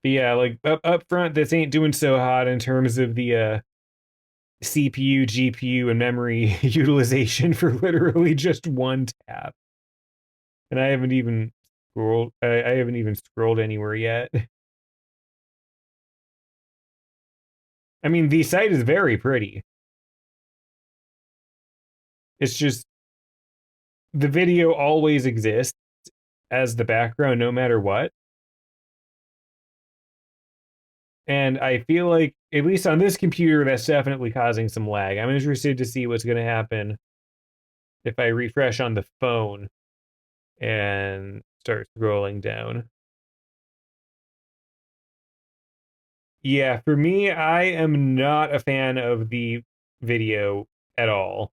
But yeah, like up front, this ain't doing so hot in terms of the CPU, GPU, and memory utilization for literally just one tab. And I haven't even scrolled. I haven't even scrolled anywhere yet. I mean, the site is very pretty. It's just the video always exists as the background, no matter what. And I feel like, at least on this computer, that's definitely causing some lag. I'm interested to see what's going to happen if I refresh on the phone and start scrolling down. Yeah, for me, I am not a fan of the video at all.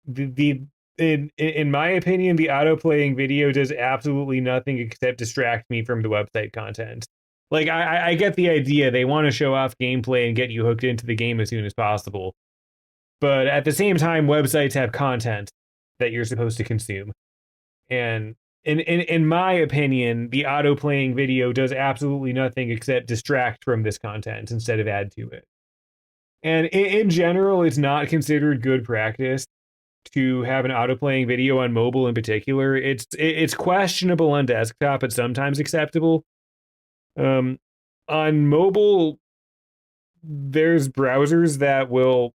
The in my opinion, the auto playing video does absolutely nothing except distract me from the website content. Like I get the idea they want to show off gameplay and get you hooked into the game as soon as possible, but at the same time, websites have content that you're supposed to consume, and in my opinion, the auto playing video does absolutely nothing except distract from this content instead of add to it. And in general, it's not considered good practice to have an auto playing video on mobile in particular. It's questionable on desktop, but sometimes acceptable. Um, on mobile, there's browsers that will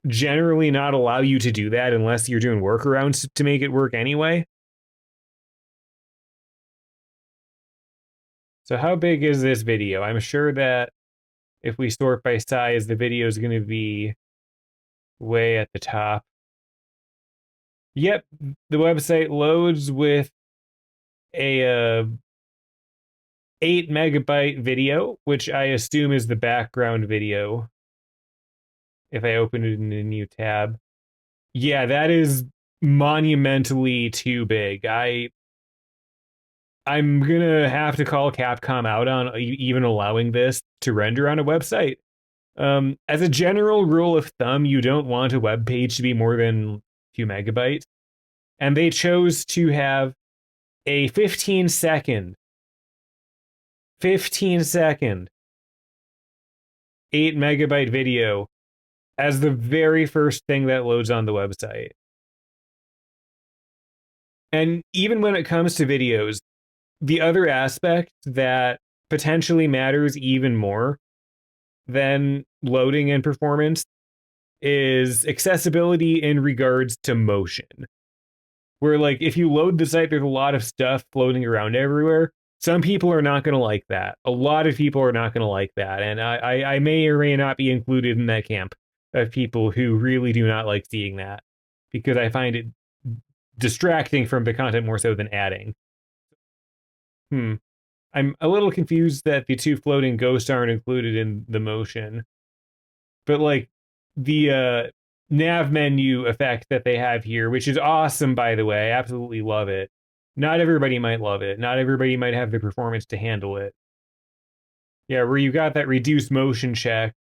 generally not allow you to do that unless you're doing workarounds to make it work anyway. So how big is this video? I'm sure that if we sort by size, the video is going to be way at the top. Yep, the website loads with a 8 MB video, which I assume is the background video. If I open it in a new tab, yeah, that is monumentally too big. I'm gonna have to call Capcom out on even allowing this to render on a website. As a general rule of thumb, you don't want a web page to be more than 2 MB, and they chose to have a 15 second 8 MB video as the very first thing that loads on the website. And even when it comes to videos, the other aspect that potentially matters even more than loading and performance is accessibility in regards to motion. Where, like, if you load the site, there's a lot of stuff floating around everywhere. Some people are not going to like that. A lot of people are not going to like that. And I may or may not be included in that camp of people who really do not like seeing that because I find it distracting from the content more so than adding. Hmm. I'm a little confused that the two floating ghosts aren't included in the motion, but like the nav menu effect that they have here, which is awesome, by the way, I absolutely love it. Not everybody might love it. Not everybody might have the performance to handle it. Yeah, where you got that reduced motion check,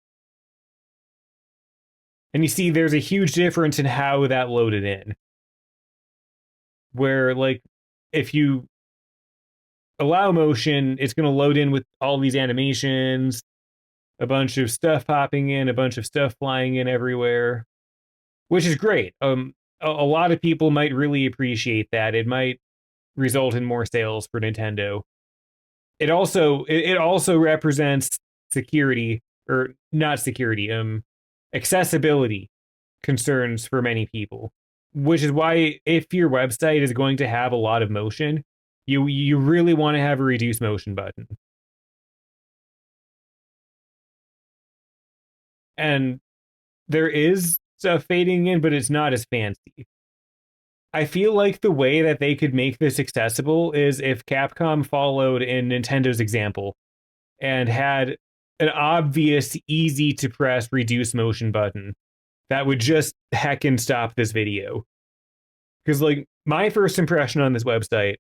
and you see there's a huge difference in how that loaded in. Where like if you allow motion, it's going to load in with all these animations, a bunch of stuff popping in, a bunch of stuff flying in everywhere, which is great. A lot of people might really appreciate that. It might result in more sales for Nintendo. It also represents security or not security, accessibility concerns for many people, which is why if your website is going to have a lot of motion, you really want to have a reduce motion button. And there is stuff fading in, but it's not as fancy. I feel like the way that they could make this accessible is if Capcom followed in Nintendo's example and had an obvious, easy to press reduce motion button that would just heckin' stop this video. Because, like, my first impression on this website,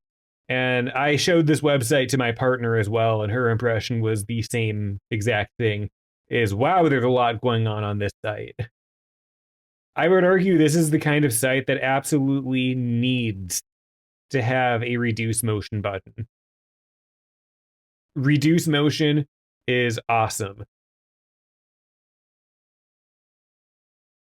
and I showed this website to my partner as well, and her impression was the same exact thing, is wow, there's a lot going on this site. I would argue this is the kind of site that absolutely needs to have a reduce motion button. reduce motion is awesome.